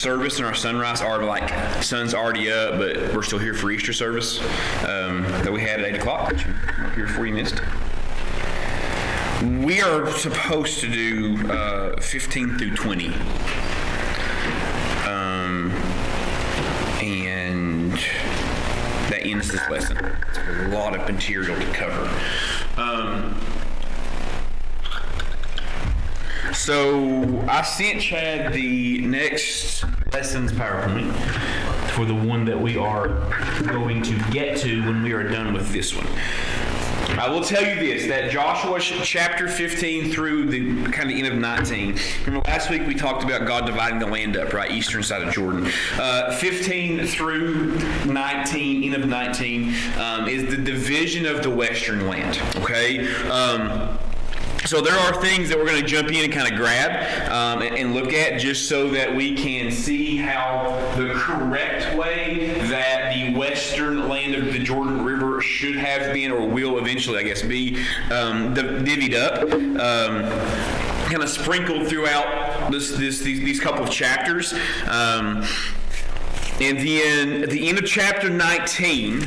service and our sunrise are like sun's already up, but we're still here for Easter service that we had at 8 o'clock, which we're here before you missed. We are supposed to do 15 through 20. And that ends this lesson. It's a lot of material to cover. So I sent Chad the next lesson's PowerPoint for the one that we are going to get to when we are done with this one. I will tell you this, that Joshua chapter 15 through the kind of end of 19. Remember last week we talked about God dividing the land up, right? Eastern side of Jordan. 15 through 19, end of 19, is the division of the western land, okay? So there are things that we're going to jump in and kind of grab and look at just so that we can see how the correct way that the western land of the Jordan River should have been or will eventually, I guess, be divvied up. Kind of sprinkled throughout these couple of chapters. And then at the end of chapter 19,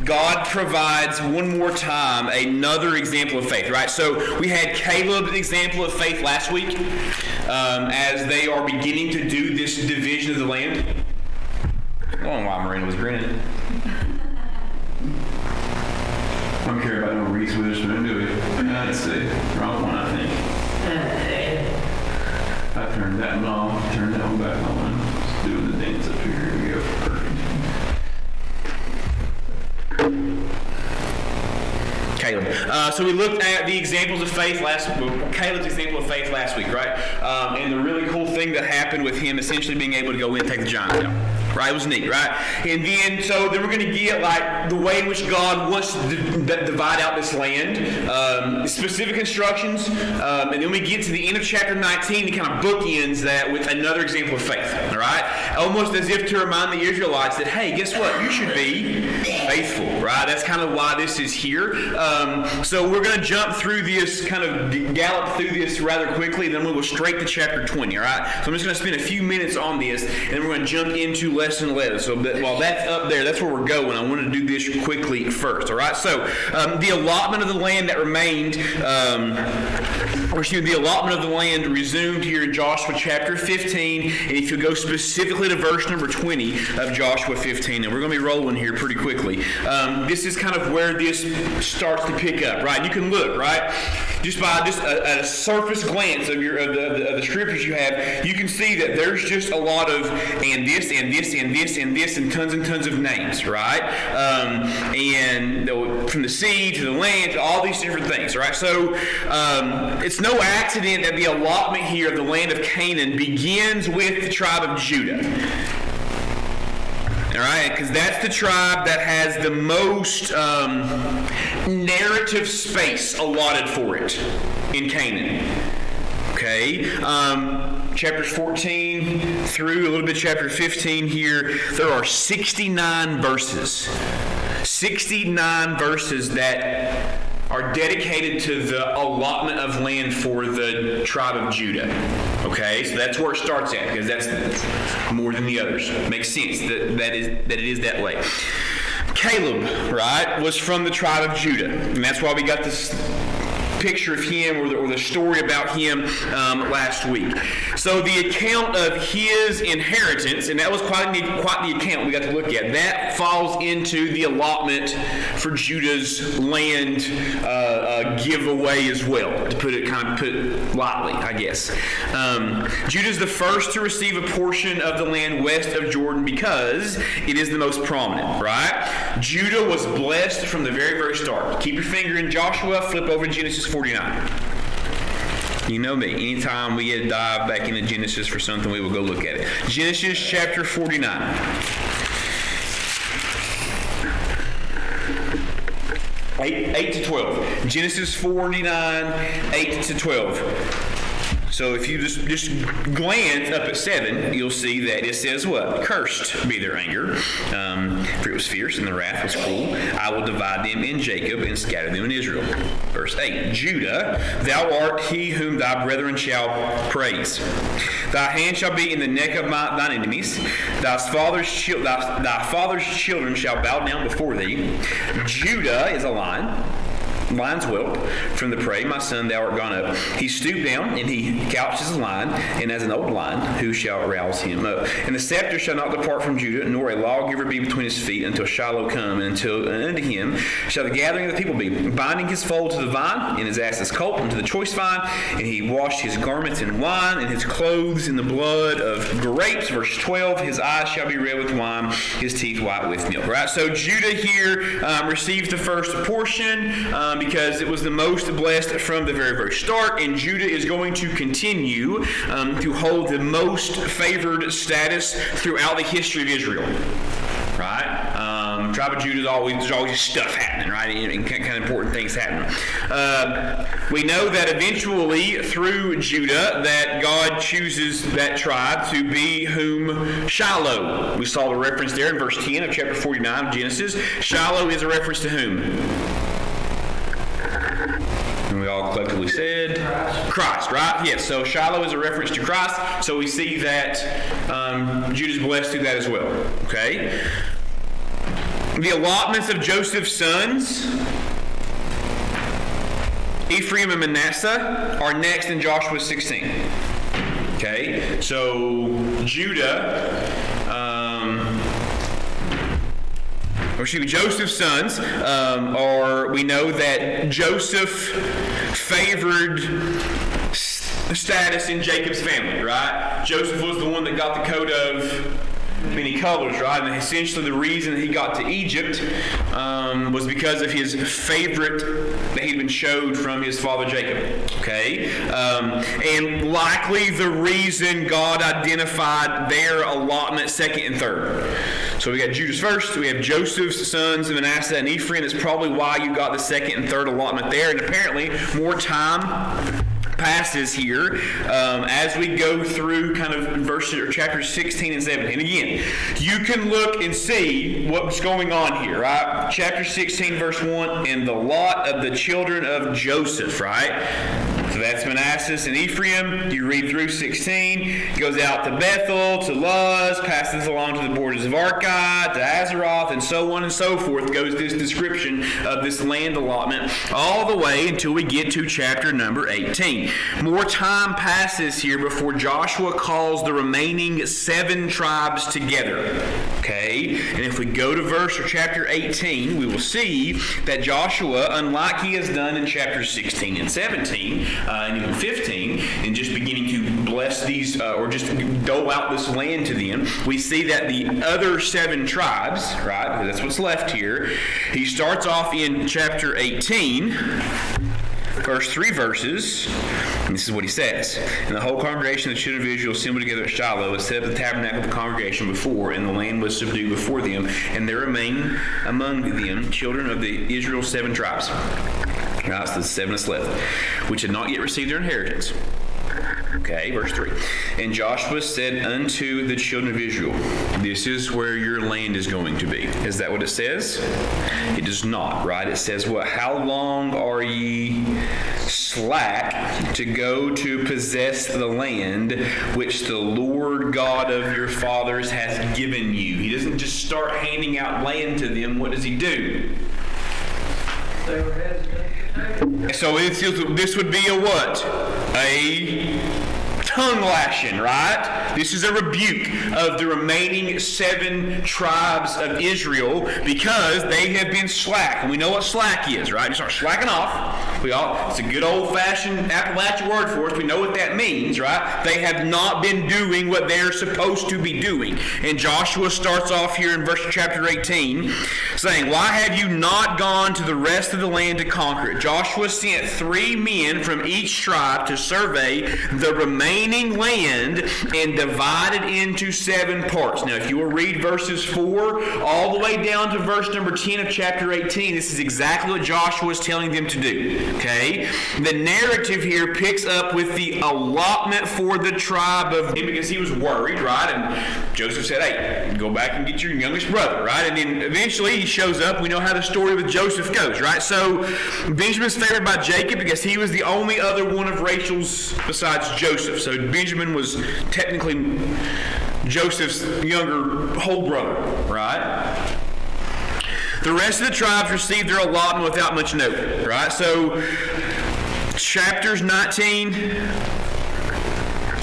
God provides one more time another example of faith, right? So we had Caleb's example of faith last week as they are beginning to do this division of the land. I don't know why Marina was grinning. I don't care about no Reese Witherspoon, do we? Let's see. Wrong one, I think. I turned that one off, turned that one back on. Just doing the dance up here. Here we go. Perfect. Caleb. So we looked at the examples of faith Caleb's example of faith last week, right? And the really cool thing that happened with him essentially being able to go in and take the giant down. Right? It was neat, right? And then we're going to get like the way in which God wants to divide out this land, specific instructions, and then we get to the end of chapter 19 and kind of bookends that with another example of faith, all right? Almost as if to remind the Israelites that, hey, guess what? You should be faithful, right? That's kind of why this is here. So we're going to jump through this, kind of gallop through this rather quickly, and then we'll go straight to chapter 20, all right? So I'm just going to spend a few minutes on this, and then we're going to jump into lesson 11. So while that's up there, that's where we're going. I want to do this quickly first, all right? So the allotment of the land that remained, the allotment of the land resumed here in Joshua chapter 15, and if you go specifically to verse number 20 of Joshua 15, and we're going to be rolling here pretty quickly. This is kind of where this starts to pick up, right? You can look, right? Just by a surface glance of the scriptures you have, you can see that there's just a lot of and this and this and this and this and tons of names, right? And from the sea to the land to all these different things, right? So it's no accident that the allotment here of the land of Canaan begins with the tribe of Judah. All right, because that's the tribe that has the most narrative space allotted for it in Canaan. Okay, chapters 14 through a little bit of chapter 15 here, there are 69 verses. 69 verses that are dedicated to the allotment of land for the tribe of Judah. Okay, so that's where it starts at, because that's more than the others. Makes sense that it is that way. Caleb, right, was from the tribe of Judah, and that's why we got this picture of him or the story about him last week. So the account of his inheritance, and that was quite the account we got to look at, that falls into the allotment for Judah's land giveaway as well, to put it lightly, I guess. Judah's the first to receive a portion of the land west of Jordan because it is the most prominent, right? Judah was blessed from the very, very start. Keep your finger in Joshua, flip over to Genesis 49. You know me. Anytime we get to dive back into Genesis for something, we will go look at it. Genesis chapter 49. 8 to 12. Genesis 49, 8 to 12. So if you just glance up at 7, you'll see that it says what? Cursed be their anger, for it was fierce and the wrath was cruel. I will divide them in Jacob and scatter them in Israel. Verse 8, Judah, thou art he whom thy brethren shall praise. Thy hand shall be in the neck of thine enemies. Thy father's children shall bow down before thee. Judah is a lion. Lion's whelp from the prey, my son, thou art gone up. He stooped down, and he couched as a lion, and as an old lion, who shall rouse him up? And the scepter shall not depart from Judah, nor a lawgiver be between his feet, until Shiloh come, and unto him shall the gathering of the people be, binding his foal to the vine, and his ass's colt unto the choice vine, and he washed his garments in wine, and his clothes in the blood of grapes. Verse 12, his eyes shall be red with wine, his teeth white with milk. Right? So Judah here receives the first portion, because it was the most blessed from the very, very start, and Judah is going to continue to hold the most favored status throughout the history of Israel. Right? Tribe of Judah, there's always stuff happening, right? And kind of important things happening. We know that eventually, through Judah, that God chooses that tribe to be whom Shiloh. We saw the reference there in verse 10 of chapter 49 of Genesis. Shiloh is a reference to whom? And we all collectively said Christ, right? Yes, so Shiloh is a reference to Christ, so we see that Judah's blessed through that as well. Okay? The allotments of Joseph's sons, Ephraim and Manasseh, are next in Joshua 16. Okay? So Joseph's sons we know that Joseph favored status in Jacob's family, right? Joseph was the one that got the coat of many colors, right? And essentially the reason he got to Egypt was because of his favorite that he'd been showed from his father Jacob. Okay? And likely the reason God identified their allotment second and third. So we got Judah's first, we have Joseph's sons, Manasseh and Ephraim. That's probably why you got the second and third allotment there. And apparently more time passes here as we go through kind of verses or chapters 16 and 17. Again, you can look and see what's going on here, right? Chapter 16, verse 1, and the lot of the children of Joseph, right? So that's Manasseh and Ephraim. You read through 16, goes out to Bethel, to Luz, passes along to the borders of Archi, to Azaroth, and so on and so forth, goes this description of this land allotment all the way until we get to chapter number 18. More time passes here before Joshua calls the remaining 7 tribes together. Okay? And if we go to verse or chapter 18, we will see that Joshua, unlike he has done in chapters 16 and 17, and even 15, and just beginning to bless these, or just dole out this land to them, we see that the other 7 tribes, right, because that's what's left here, he starts off in chapter 18, first 3 verses, and this is what he says. And the whole congregation of the children of Israel assembled together at Shiloh and set up the tabernacle of the congregation before, and the land was subdued before them, and there remained among them children of the Israel's 7 tribes. Right, so the 7 that's left, which had not yet received their inheritance. Okay, verse 3. And Joshua said unto the children of Israel, this is where your land is going to be. Is that what it says? It does not, right? It says, what? How long are ye slack to go to possess the land which the Lord God of your fathers hath given you? He doesn't just start handing out land to them. What does he do? They were hesitant. So this would be a what? A tongue lashing, right? This is a rebuke of the remaining 7 tribes of Israel because they have been slack. And we know what slack is, right? You start slacking off. It's a good old-fashioned Appalachian word for us. We know what that means, right? They have not been doing what they're supposed to be doing. And Joshua starts off here in chapter 18 saying, why have you not gone to the rest of the land to conquer it? Joshua sent 3 men from each tribe to survey the remaining remaining land and divided into 7 parts. Now, if you will read verses 4 all the way down to verse number 10 of chapter 18, this is exactly what Joshua is telling them to do. Okay? The narrative here picks up with the allotment for the tribe of him because he was worried, right? And Joseph said, hey, go back and get your youngest brother, right? And then eventually he shows up. We know how the story with Joseph goes, right? So Benjamin's favored by Jacob because he was the only other one of Rachel's besides Joseph. So Benjamin was technically Joseph's younger whole brother, right? The rest of the tribes received their allotment without much note, right? So chapters 19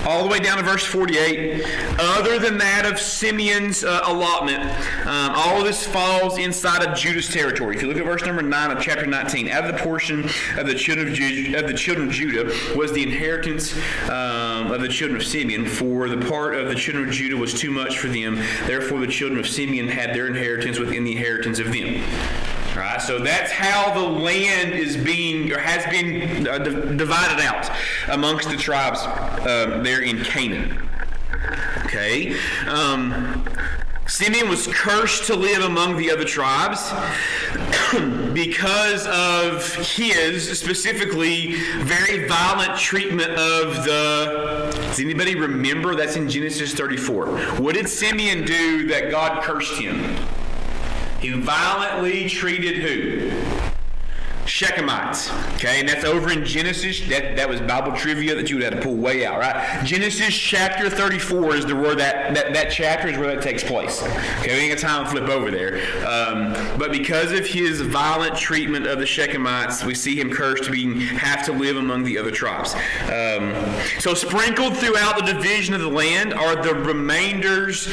all the way down to verse 48. Other than that of Simeon's allotment, all of this falls inside of Judah's territory. If you look at verse number 9 of chapter 19, out of the portion of the children of Judah was the inheritance of the children of Simeon. For the part of the children of Judah was too much for them. Therefore, the children of Simeon had their inheritance within the inheritance of them. All right, so that's how the land is being, or has been divided out amongst the tribes there in Canaan. Okay. Simeon was cursed to live among the other tribes because of his, specifically, very violent treatment of the... Does anybody remember? That's in Genesis 34. What did Simeon do that God cursed him? He violently treated who? Shechemites. Okay, and that's over in Genesis. That was Bible trivia that you would have to pull way out, right? Genesis chapter 34 is where that chapter is where that takes place. Okay, we ain't got time to flip over there. But because of his violent treatment of the Shechemites, we see him cursed to have to live among the other tribes. So sprinkled throughout the division of the land are the reminders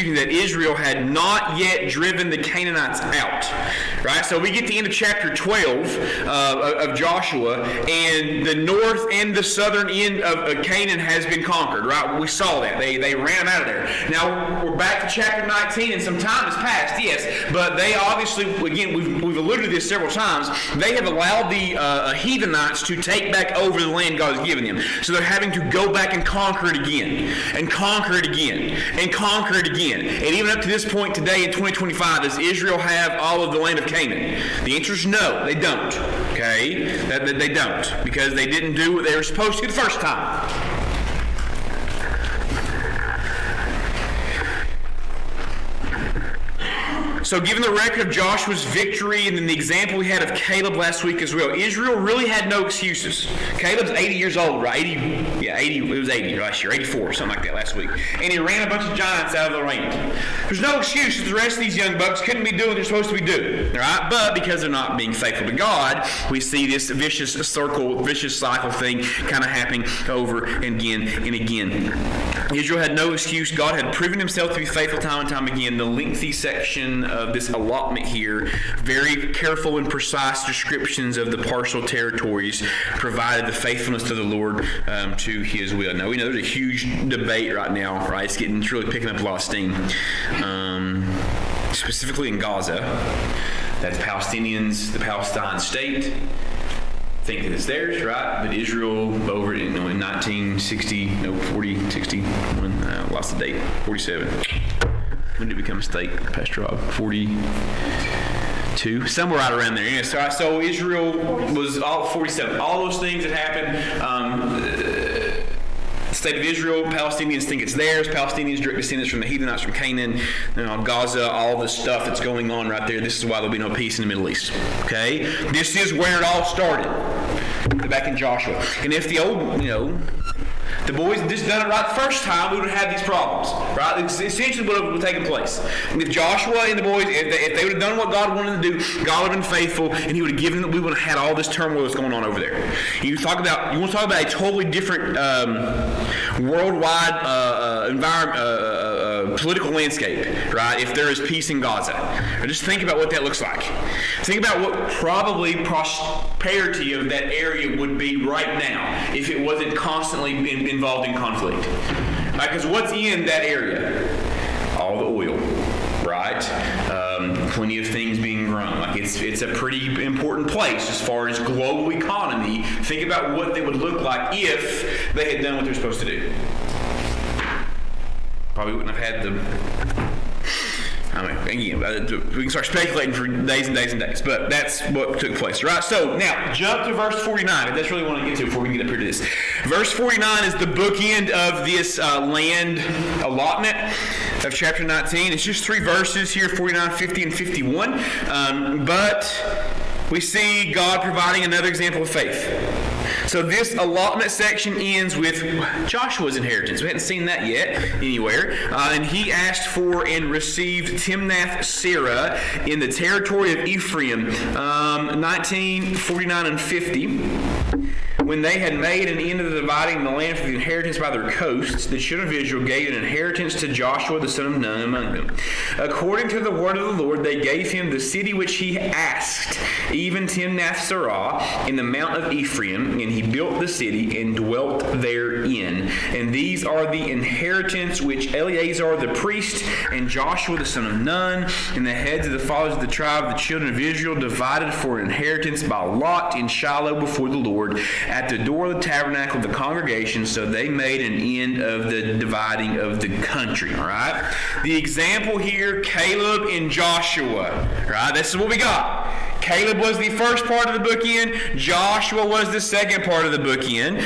that Israel had not yet driven the Canaanites out. Right? So we get to the end of chapter 12 of Joshua, and the north and the southern end of Canaan has been conquered, right? We saw that. They ran them out of there. Now, we're back to chapter 19, and some time has passed, yes, but they obviously, again, we've alluded to this several times, they have allowed the heathenites to take back over the land God has given them. So they're having to go back and conquer it again, and conquer it again, and conquer it again. And even up to this point today in 2025, does Israel have all of the land of Canaan? The answer is no, they don't. Okay? They don't, because they didn't do what they were supposed to the first time. So given the record of Joshua's victory and then the example we had of Caleb last week as well, Israel really had no excuses. Caleb's 80 years old, right? 80, it was 80 last year, 84, something like that last week. And he ran a bunch of giants out of the land. There's no excuse that the rest of these young bucks couldn't be doing what they're supposed to be doing, right? But because they're not being faithful to God, we see this vicious cycle thing kind of happening over and again and again. Israel had no excuse. God had proven himself to be faithful time and time again. The lengthy section of this allotment here, very careful and precise descriptions of the partial territories, provided the faithfulness to the Lord to his will. Now, we know there's a huge debate right now, right? It's really picking up a lot of steam, specifically in Gaza. That's Palestinians, the Palestine state, think that it's theirs, right? But Israel, over in 1960, lost the date, 47. When did it become a state, Pastor Rob? 42? Somewhere right around there. Yes. So Israel was all 47. All those things that happened, the state of Israel, Palestinians think it's theirs. Palestinians, direct descendants from the heathenites from Canaan, Gaza, all the stuff that's going on right there. This is why there'll be no peace in the Middle East. Okay? This is where it all started. Back in Joshua. And if the old, the boys had just done it right the first time, we would have had these problems, right? It's essentially what would have taken place. And if Joshua and the boys, if they would have done what God wanted to do, God would have been faithful, and he would have given them, we would have had all this turmoil that's going on over there. You want to talk about a totally different worldwide environment, political landscape, right? If there is peace in Gaza. Or just think about what that looks like. Think about what probably prosperity of that area would be right now if it wasn't constantly involved in conflict. Because what's in that area? All the oil, right? Plenty of things being grown Rome. Like it's a pretty important place as far as global economy. Think about what they would look like if they had done what they're supposed to do. Probably wouldn't have had the... I mean, again, we can start speculating for days and days and days, but that's what took place, right? So now, jump to verse 49. If that's really what I want to get to before we get up here to this. Verse 49 is the bookend of this land allotment of chapter 19. It's just 3 verses here, 49, 50, and 51. But we see God providing another example of faith. So this allotment section ends with Joshua's inheritance. We hadn't seen that yet anywhere. And he asked for and received Timnath-Serah in the territory of Ephraim, 1949 and 50. When they had made an end of the dividing the land for the inheritance by their coasts, the children of Israel gave an inheritance to Joshua the son of Nun among them. According to the word of the Lord, they gave him the city which he asked, even Timnath-Serah in the mount of Ephraim, and he built the city and dwelt therein. And these are the inheritance which Eleazar the priest and Joshua the son of Nun and the heads of the fathers of the tribe of the children of Israel divided for an inheritance by lot in Shiloh before the Lord at the door of the tabernacle of the congregation. So they made an end of the dividing of the country. All right. The example here, Caleb and Joshua. Right. This is what we got. Caleb was the first part of the bookend. Joshua was the second part of the bookend.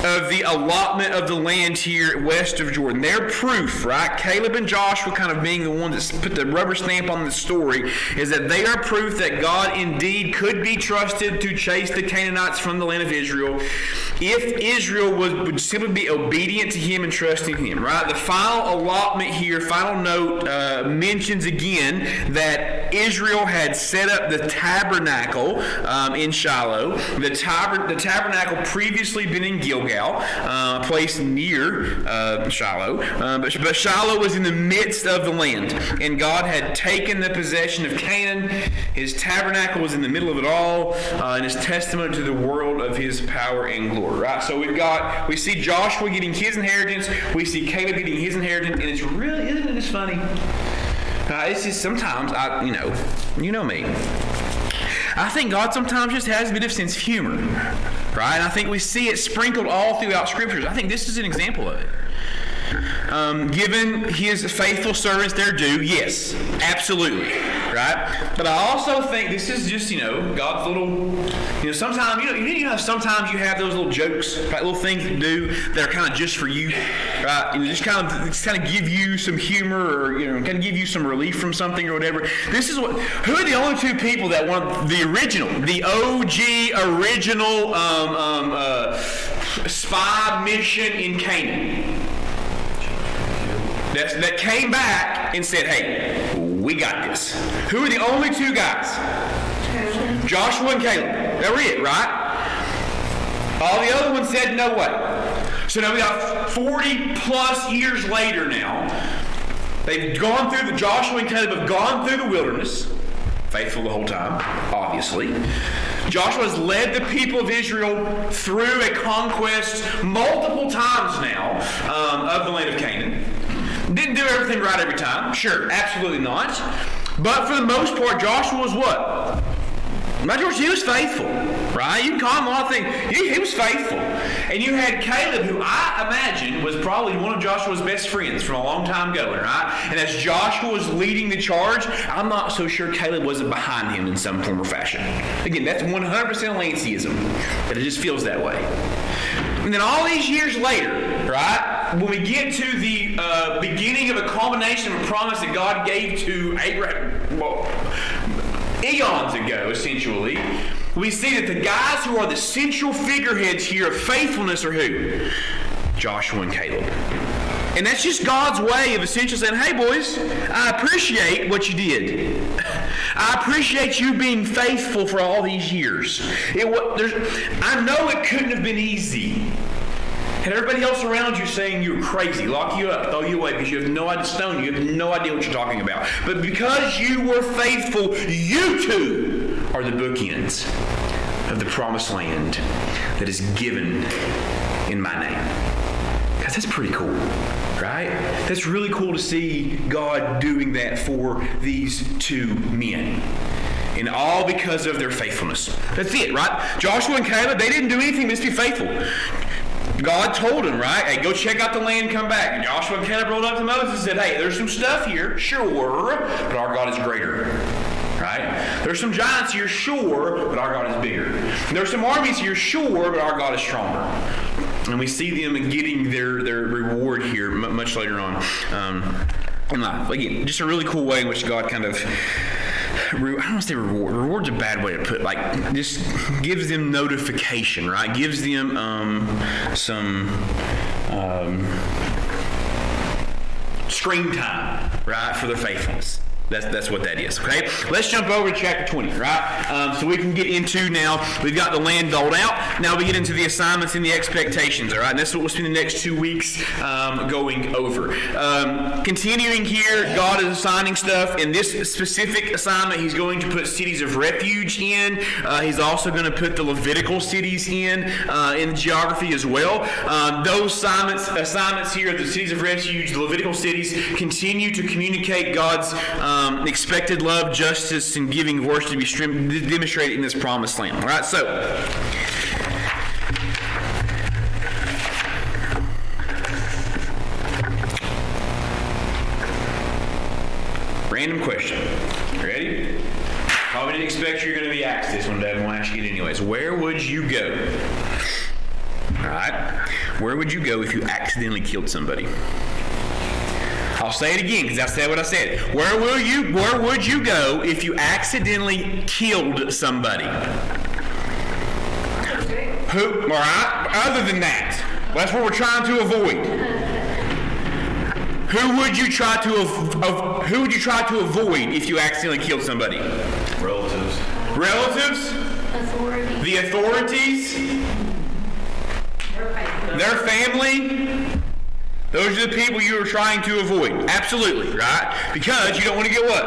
Of the allotment of the land here west of Jordan. Their proof, right? Caleb and Joshua kind of being the ones that put the rubber stamp on the story, is that they are proof that God indeed could be trusted to chase the Canaanites from the land of Israel if Israel would simply be obedient to him and trusting him, right? The final allotment here, final note, mentions again that Israel had set up the tabernacle in Shiloh. The tabernacle previously been in Gilgal, a place near Shiloh. But Shiloh was in the midst of the land, and God had taken the possession of Canaan. His tabernacle was in the middle of it all, and his testament to the world of his power and glory. Right? So we see Joshua getting his inheritance, we see Caleb getting his inheritance, and it's really, isn't it just funny? It's just sometimes, you know me. I think God sometimes just has a bit of sense of humor, right? And I think we see it sprinkled all throughout Scriptures. I think this is an example of it. Given his faithful servants their due, yes, absolutely, right? But I also think this is just, God's little, sometimes, sometimes you have those little jokes, right? Little things that do that are kind of just for you, right? Just kind of give you some humor or, kind of give you some relief from something or whatever. Who are the only 2 people that want the OG original spy mission in Canaan? That came back and said, hey, we got this. Who are the only 2 guys? Joshua and Caleb. They were it, right? All the other ones said no way. So now we got 40 plus years later now. They've gone through, Joshua and Caleb have gone through the wilderness. Faithful the whole time, obviously. Joshua has led the people of Israel through a conquest multiple times now of the land of Canaan. Didn't do everything right every time. Sure, absolutely not. But for the most part, Joshua was what? He was faithful, right? You can call him a lot of things. He was faithful. And you had Caleb, who I imagine was probably one of Joshua's best friends from a long time ago, right? And as Joshua was leading the charge, I'm not so sure Caleb wasn't behind him in some form or fashion. Again, that's 100% Lanceism, but it just feels that way. And then all these years later, right, when we get to the beginning of a culmination of a promise that God gave to Abraham, eons ago, essentially, we see that the guys who are the central figureheads here of faithfulness are who? Joshua and Caleb. And that's just God's way of essentially saying, hey boys, I appreciate what you did. I appreciate you being faithful for all these years. I know it couldn't have been easy. And everybody else around you saying you're crazy, lock you up, throw you away because you have no idea, stone you, have no idea what you're talking about. But because you were faithful, you too are the bookends of the promised land that is given in my name. Guys, That's pretty cool, right? That's really cool to see God doing that for these two men. And all because of their faithfulness. That's it, right? Joshua and Caleb, they didn't do anything but just be faithful. God told them, right? Hey, go check out the land, come back. And Joshua and Caleb rolled up to Moses and said, hey, there's some stuff here, sure, but our God is greater. Right? There's some giants here, sure, but our God is bigger. There's some armies here, sure, but our God is stronger. And we see them getting their reward here much later on in life. Again, just a really cool way in which God kind of, I don't want to say reward. Reward's a bad way to put it. Like, just gives them notification, right? Gives them some screen time, right, for their faithfulness. That's what that is, okay? Let's jump over to chapter 20, right? So we can get into now, we've got the land doled out. Now we get into the assignments and the expectations, all right? And that's what we'll spend the next 2 weeks going over. Continuing here, God is assigning stuff. In this specific assignment, he's going to put cities of refuge in. He's also going to put the Levitical cities in geography as well. Those assignments here, the cities of refuge, the Levitical cities, continue to communicate God's expected love, justice, and giving worship to be demonstrated in this promised land. All right, so random question. You ready? Probably didn't expect you're going to be asked this one, but I'm going to ask you it anyways. Where would you go? All right, where would you go if you accidentally killed somebody? I'll say it again because I said what I said. Where would you go if you accidentally killed somebody? Who? All right. Other than that, that's what we're trying to avoid. Who would you try to avoid if you accidentally killed somebody? Relatives. Relatives? Authority. The authorities? Their family? Those are the people you are trying to avoid. Absolutely, right? Because you don't want to get what?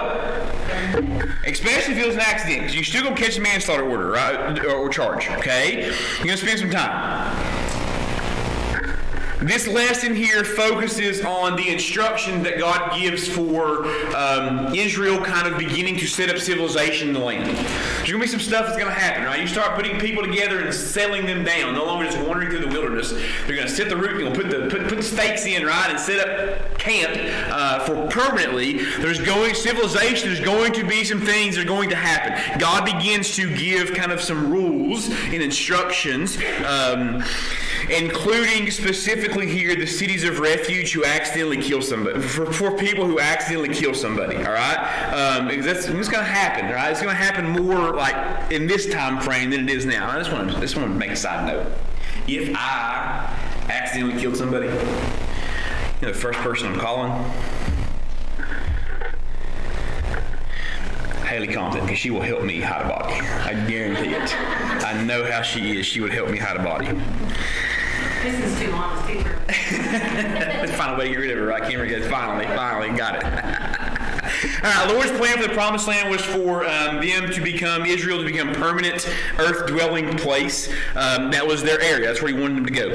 Especially if it was an accident. Because you're still going to catch a manslaughter order, right? Or charge, okay? You're going to spend some time. This lesson here focuses on the instruction that God gives for Israel kind of beginning to set up civilization in the land. There's going to be some stuff that's going to happen, right? You start putting people together and settling them down, no longer just wandering through the wilderness. They're going to set the root, put the stakes in, right, and set up camp for permanently. There's going to be some things that are going to happen. God begins to give kind of some rules and instructions, including specifically here the cities of refuge who accidentally kill somebody, for people who accidentally kill somebody, all right? It's going to happen, all right? It's going to happen more like in this time frame than it is now. I just want to make a side note. If I accidentally killed somebody, the first person I'm calling, Haley Compton, because she will help me hide a body. I guarantee it. I know how she is. She would help me hide a body. This is too long, it's too true. Let's find a way to get rid of her, right? Can't forget. Finally, got it. All right, Lord's plan for the promised land was for Israel to become permanent earth-dwelling place. That was their area. That's where he wanted them to go.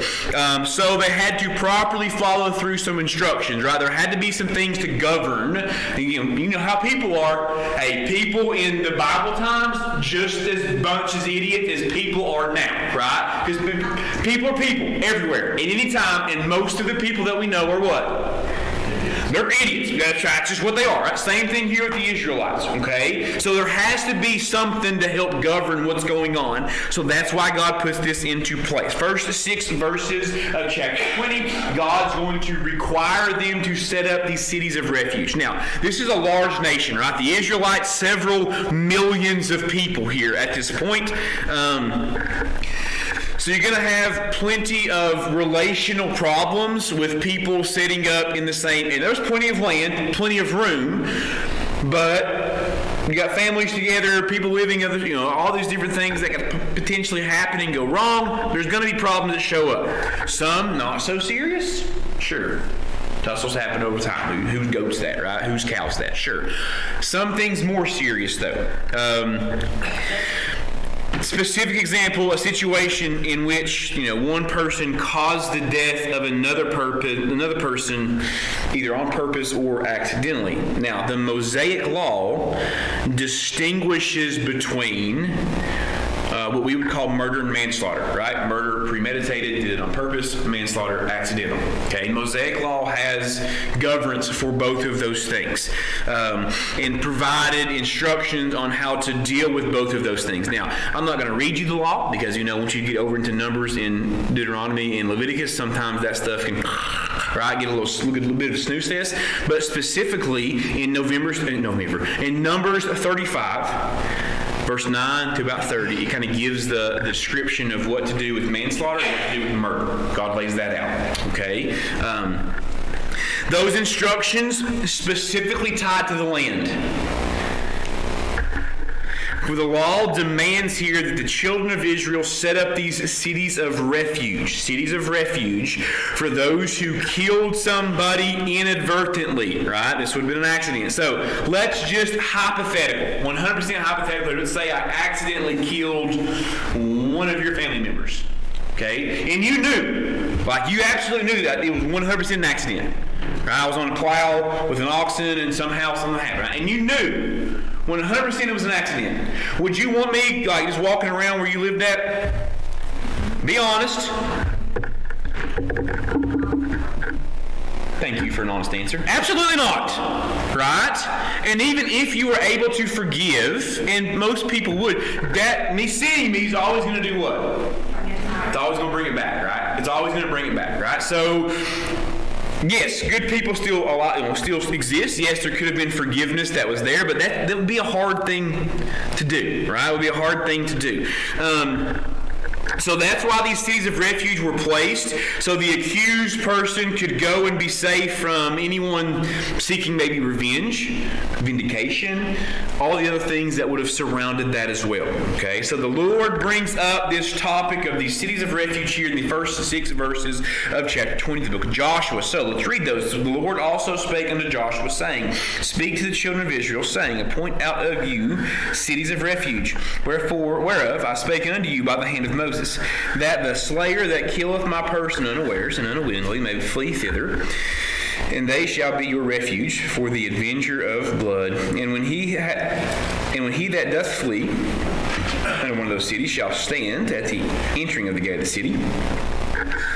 So they had to properly follow through some instructions, right? There had to be some things to govern. You know how people are. Hey, people in the Bible times, just as bunch as idiots as people are now, right? Because people are people everywhere, at any time, and most of the people that we know are what? They're idiots. That's just what they are. Right? Same thing here with the Israelites. Okay? So there has to be something to help govern what's going on. So that's why God puts this into place. First 6 verses of chapter 20, God's going to require them to set up these cities of refuge. Now, this is a large nation, right? The Israelites, several millions of people here at this point. So you're going to have plenty of relational problems with people setting up in the same, and there's plenty of land, plenty of room, but you got families together, people living, all these different things that could potentially happen and go wrong. There's going to be problems that show up. Some not so serious, sure. Tussles happen over time. Whose goat's that, right? Whose cow's that? Sure. Some things more serious, though. Specific example, a situation in which one person caused the death of another person, either on purpose or accidentally. Now, the Mosaic Law distinguishes between what we would call murder and manslaughter, right? Murder premeditated, did it on purpose; manslaughter accidental. Okay, Mosaic law has governance for both of those things, and provided instructions on how to deal with both of those things. Now, I'm not going to read you the law because once you get over into Numbers in Deuteronomy and Leviticus, sometimes that stuff can get a little bit of a snooze test. But specifically in Numbers 35. Verse 9 to about 30, it kind of gives the description of what to do with manslaughter and what to do with murder. God lays that out, okay? Those instructions specifically tied to the land. For the law demands here that the children of Israel set up these cities of refuge for those who killed somebody inadvertently, right? This would have been an accident. So let's just 100% hypothetical, let's say I accidentally killed one of your family members, okay? And you knew, you absolutely knew that it was 100% an accident, right? I was on a plow with an oxen and somehow something happened, right? And you knew 100% it was an accident. Would you want me just walking around where you lived at? Be honest. Thank you for an honest answer. Absolutely not. Right? And even if you were able to forgive, and most people would, me seeing me is always going to do what? It's always going to bring it back, right? It's always going to bring it back, right? So, yes, good people still exist. Yes, there could have been forgiveness that was there, but that would be a hard thing to do, right? It would be a hard thing to do. So that's why these cities of refuge were placed, so the accused person could go and be safe from anyone seeking maybe revenge, vindication, all the other things that would have surrounded that as well. Okay, so the Lord brings up this topic of these cities of refuge here in the first 6 verses of chapter 20 of the book of Joshua. So let's read those. The Lord also spake unto Joshua, saying, Speak to the children of Israel, saying, Appoint out of you cities of refuge, whereof I spake unto you by the hand of Moses, that the slayer that killeth my person unawares and unwittingly may flee thither, and they shall be your refuge for the avenger of blood. And when he that doth flee into one of those cities shall stand at the entering of the gate of the city,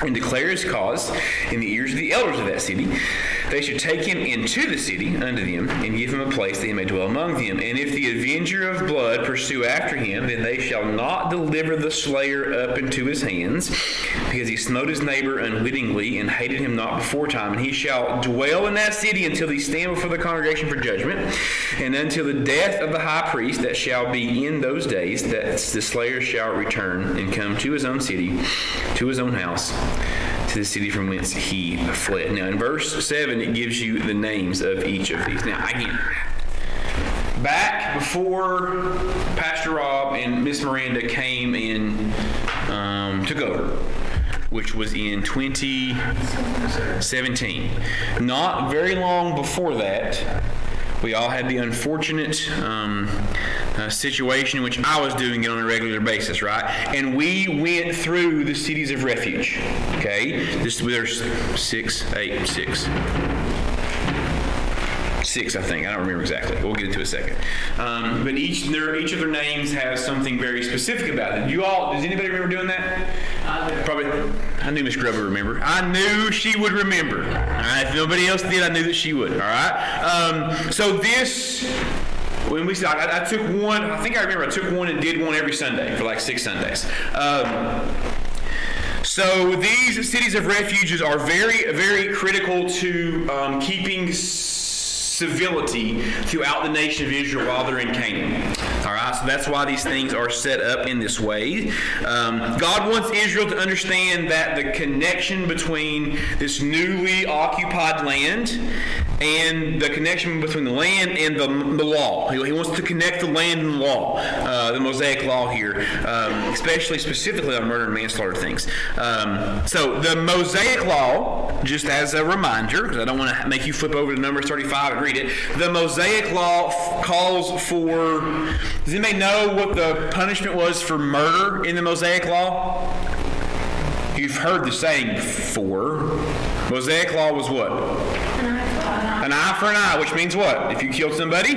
and declare his cause in the ears of the elders of that city, they should take him into the city unto them, and give him a place that he may dwell among them. And if the avenger of blood pursue after him, then they shall not deliver the slayer up into his hands, because he smote his neighbor unwittingly, and hated him not beforetime. And he shall dwell in that city until he stand before the congregation for judgment, and until the death of the high priest that shall be in those days, that the slayer shall return and come to his own city, to his own house, to the city from whence he fled. Now in verse 7 it gives you the names of each of these. Now again, back before Pastor Rob and Miss Miranda came and took over, which was in 2017, not very long before that, we all had the unfortunate situation in which I was doing it on a regular basis, right? And we went through the cities of refuge. Okay, there's 6, I think. I don't remember exactly. We'll get into it in a second. But each of their names has something very specific about it. Does anybody remember doing that? I do. Probably. I knew Miss Grubb would remember. I knew she would remember. All right. If nobody else did, I knew that she would. All right. So this. When we said, I took one. I think I remember I took one and did one every Sunday for like 6 Sundays. So these cities of refuges are very, very critical to keeping civility throughout the nation of Israel while they're in Canaan. All right, so that's why these things are set up in this way. God wants Israel to understand that the connection between this newly occupied land and the connection between the land and the law. He wants to connect the land and the law, the Mosaic law here, specifically on murder and manslaughter things. So the Mosaic law, just as a reminder, because I don't want to make you flip over to Numbers 35 and read it, the Mosaic law calls for Does anybody know what the punishment was for murder in the Mosaic Law? You've heard the saying before. Mosaic Law was what? An eye for an eye, which means what? If you killed somebody,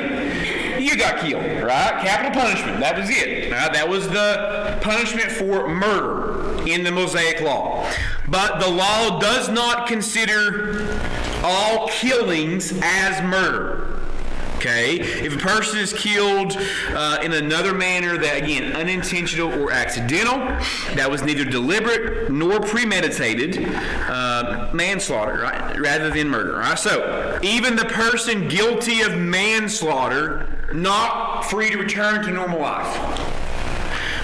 you got killed, right? Capital punishment. That was it. Right? That was the punishment for murder in the Mosaic Law. But the law does not consider all killings as murder. Okay? If a person is killed in another manner that, again, unintentional or accidental, that was neither deliberate nor premeditated, manslaughter, right? Rather than murder, right? So, even the person guilty of manslaughter, not free to return to normal life.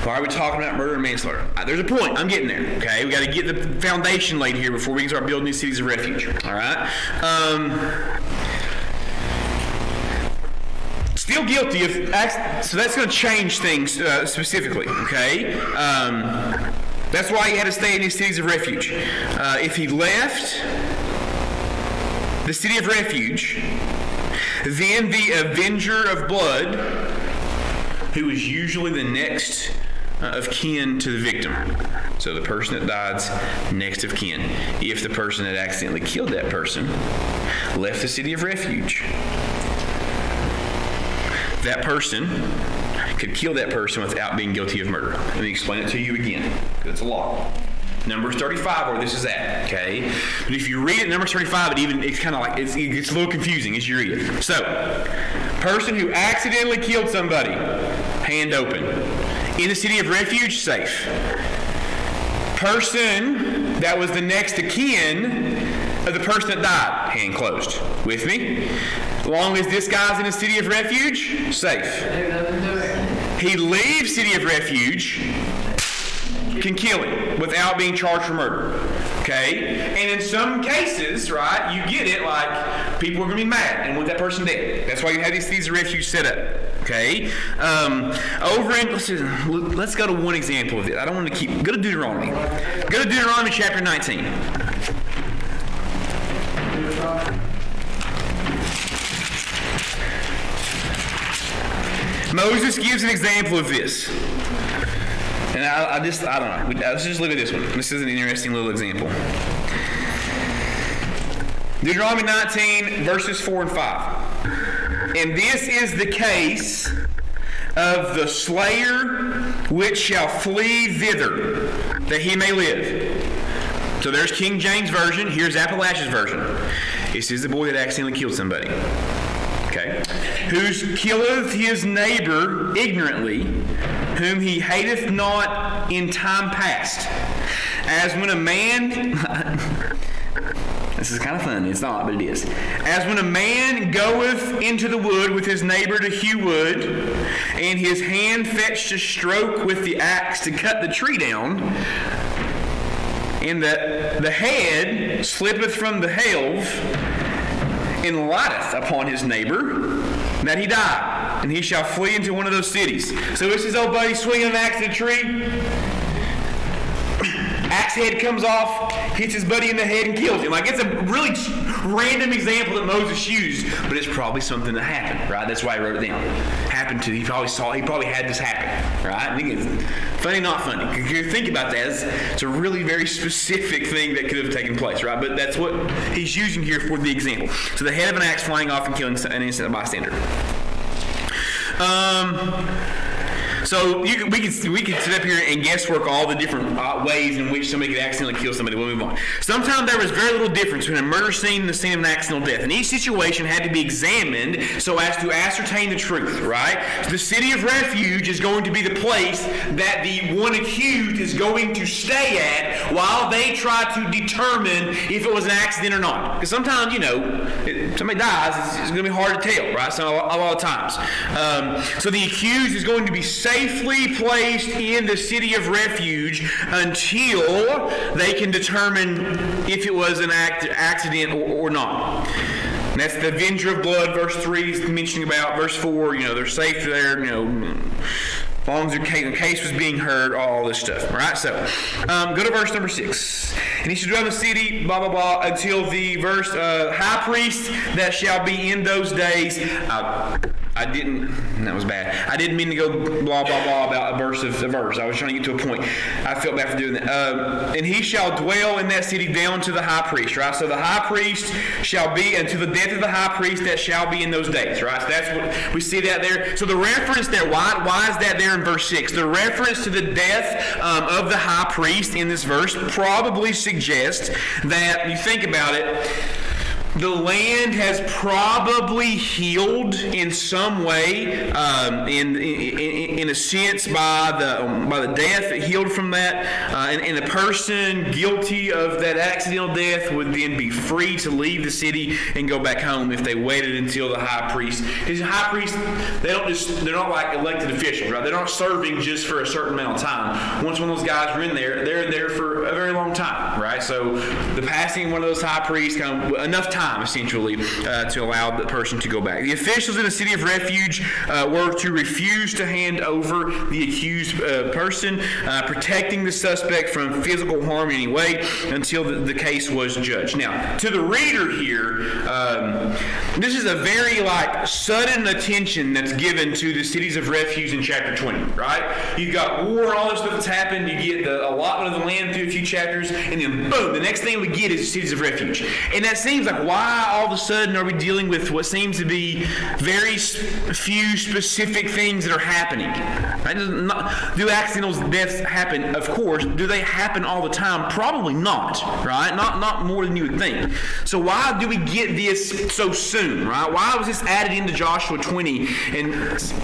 Why are we talking about murder and manslaughter? There's a point. I'm getting there. Okay? We got to get the foundation laid here before we can start building these cities of refuge. All right? Still guilty of, so that's going to change things specifically, okay? That's why he had to stay in these cities of refuge. If he left the city of refuge, then the avenger of blood, who is usually the next of kin to the victim, so the person that died's next of kin, if the person that accidentally killed that person left the city of refuge, that person could kill that person without being guilty of murder. Let me explain it to you again, because it's a law. Numbers 35, where this is at, okay? But if you read it, Numbers 35, it's kind of like, it gets a little confusing as you read it. So, person who accidentally killed somebody, hand open. In the city of refuge, safe. Person that was the next of kin of the person that died, hand closed. With me? As long as this guy's in a city of refuge, safe. He leaves city of refuge, can kill him without being charged for murder. Okay? And in some cases, right, you get it, like, people are going to be mad and want that person dead. That's why you have these cities of refuge set up. Okay? Let's go to one go to Deuteronomy. Go to Deuteronomy chapter 19. Moses gives an example of this. And I don't know. Let's just look at this one. This is an interesting little example. Deuteronomy 19, verses 4 and 5. And this is the case of the slayer which shall flee thither, that he may live. So there's King James Version. Here's Appalachia's version. This is the boy that accidentally killed somebody. Okay. Who killeth his neighbor ignorantly, whom he hateth not in time past. As when a man... This is kind of funny. It's not, but it is. As when a man goeth into the wood with his neighbor to hew wood, and his hand fetched a stroke with the axe to cut the tree down, and the head slippeth from the helve, and lighteth upon his neighbor, that he die, and he shall flee into one of those cities. So it's his old buddy swinging an axe at a tree. Axe head comes off, hits his buddy in the head, and kills him. Like, it's a really random example that Moses used, but it's probably something that happened, right? That's why he wrote it down. He probably had this happen, right? I think it's funny, not funny. If you think about that, it's a really very specific thing that could have taken place, right? But that's what he's using here for the example. So the head of an axe flying off and killing an innocent bystander. So we can sit up here and guesswork all the different ways in which somebody could accidentally kill somebody. We'll move on. Sometimes there was very little difference between a murder scene and the scene of an accidental death. And each situation had to be examined so as to ascertain the truth, right? The city of refuge is going to be the place that the one accused is going to stay at while they try to determine if it was an accident or not. Because sometimes, somebody dies, it's going to be hard to tell, right? So a lot of times. So the accused is going to be safely placed in the city of refuge until they can determine if it was an accident or not. And that's the avenger of blood, verse 3 is mentioning about. Verse 4, they're safe there, as long as the case was being heard, all this stuff. All right, so go to verse number 6. And he shall dwell in the city, blah, blah, blah, until the verse, high priest that shall be in those days. That was bad. I didn't mean to go blah, blah, blah about a verse. I was trying to get to a point. I felt bad for doing that. And he shall dwell in that city down to the high priest, right? So the high priest shall be, until the death of the high priest that shall be in those days, right? So that's what we see that there. So the reference there, why is that there in verse 6? The reference to the death of the high priest in this verse probably suggests that, you think about it, the land has probably healed in some way, in a sense, by the death. It healed from that, and a person guilty of that accidental death would then be free to leave the city and go back home if they waited until the high priest. Because the high priest, they're not like elected officials, right? They're not serving just for a certain amount of time. Once one of those guys are in there, they're there for a very long time, right? So the passing of one of those high priests, enough time essentially to allow the person to go back. The officials in the city of refuge were to refuse to hand over the accused person, protecting the suspect from physical harm in any way until the case was judged. Now, to the reader here, this is a very sudden attention that's given to the cities of refuge in chapter 20, right? You've got war and all this stuff that's happened. You get the allotment of the land through a few chapters, and then boom, the next thing we get is the cities of refuge. And that seems like, why all of a sudden are we dealing with what seems to be very few specific things that are happening? Right? Do accidental deaths happen? Of course. Do they happen all the time? Probably not, right? Not more than you would think. So why do we get this so soon, right? Why was this added into Joshua 20 and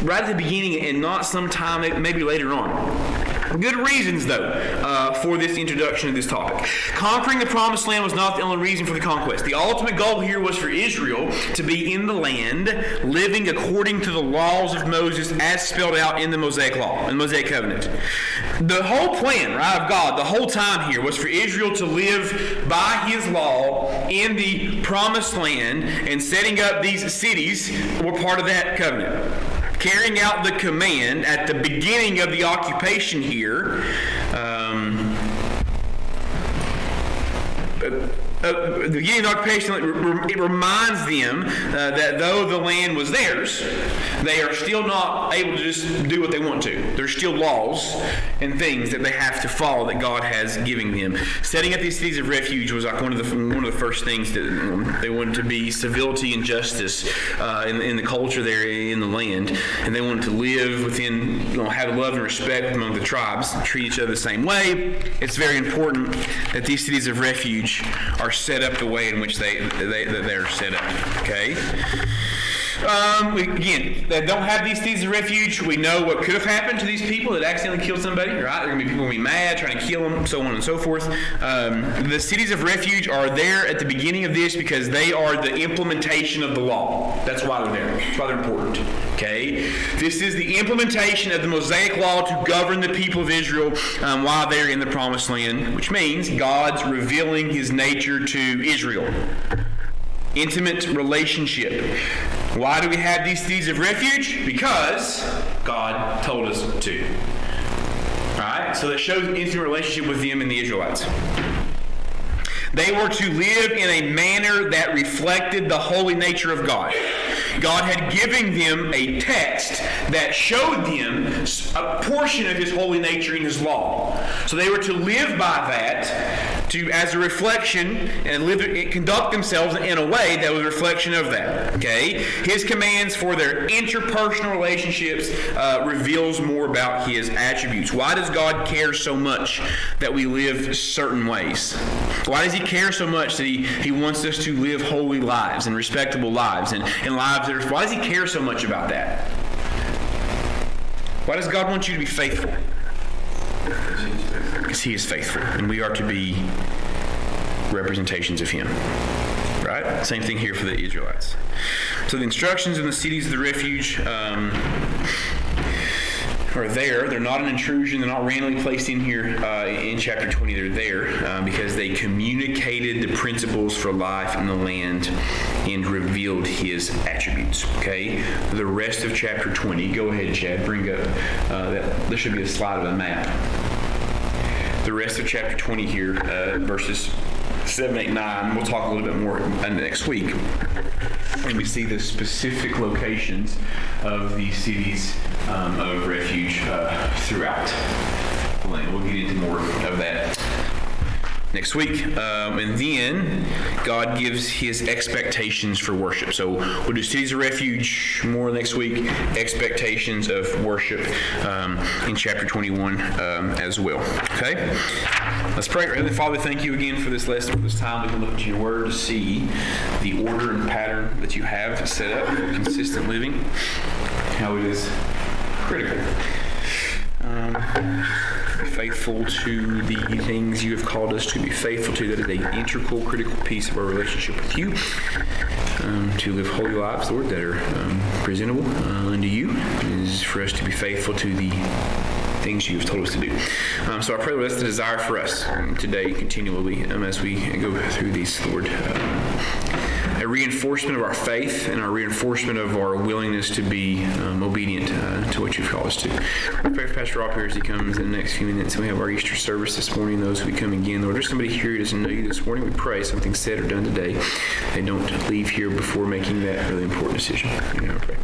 right at the beginning and not sometime maybe later on? Good reasons, though, for this introduction of this topic. Conquering the Promised Land was not the only reason for the conquest. The ultimate goal here was for Israel to be in the land, living according to the laws of Moses as spelled out in the Mosaic Law, in the Mosaic Covenant. The whole plan, right, of God, the whole time here was for Israel to live by His law in the Promised Land, and setting up these cities were part of that covenant. Carrying out the command at the beginning of the occupation here, the beginning of the occupation, it reminds them that though the land was theirs, they are still not able to just do what they want to. There's still laws and things that they have to follow that God has given them. Setting up these cities of refuge was like one of the first things that they wanted to be civility and justice in the culture there in the land, and they wanted to live within, have love and respect among the tribes, treat each other the same way. It's very important that these cities of refuge are set up the way in which they're set up. Okay. Again, they don't have these cities of refuge. We know what could have happened to these people that accidentally killed somebody, right? There are going to be people going to be mad, trying to kill them, so on and so forth. The cities of refuge are there at the beginning of this because they are the implementation of the law. That's why they're there. That's why they're important. Okay? This is the implementation of the Mosaic Law to govern the people of Israel while they're in the Promised Land, which means God's revealing His nature to Israel. Intimate relationship. Why do we have these cities of refuge? Because God told us to. Alright? So that shows an intimate relationship with them and the Israelites. They were to live in a manner that reflected the holy nature of God. God had given them a text that showed them a portion of His holy nature in His law. So they were to live by that as a reflection and conduct themselves in a way that was a reflection of that. Okay? His commands for their interpersonal relationships reveals more about His attributes. Why does God care so much that we live certain ways? Why does He care so much that He wants us to live holy lives and respectable lives and lives that are... Why does He care so much about that? Why does God want you to be faithful? Because He is faithful, and we are to be representations of Him. Right? Same thing here for the Israelites. So the instructions in the cities of the refuge are there. They're not an intrusion. They're not randomly placed in here in chapter 20. They're there because they communicated the principles for life in the land and revealed His attributes. Okay? The rest of chapter 20. Go ahead, Chad. Bring up that. There should be a slide of a map. The rest of chapter 20 here, verses 7, 8, 9. We'll talk a little bit more next week. And we see the specific locations of these cities of refuge throughout the land. We'll get into more of that next week. And then God gives his expectations for worship. So we'll do cities of refuge more next week, expectations of worship in chapter 21 as well. Okay? Let's pray. Heavenly Father, thank you again for this lesson, for this time. We can look to your word to see the order and pattern that you have set up for consistent living, how it is critical. Be faithful to the things you have called us to be faithful to. That is an integral, critical piece of our relationship with you. To live holy lives, Lord, that are presentable unto you. It is for us to be faithful to the things you have told us to do. So I pray, Lord, that's the desire for us today, continually, as we go through these, Lord. A reinforcement of our faith and a reinforcement of our willingness to be obedient to what you've called us to. I pray for Pastor Rob here as he comes in the next few minutes. We have our Easter service this morning. Those who come again, Lord, there's somebody here who doesn't know you this morning. We pray something said or done today. They don't leave here before making that really important decision. I pray.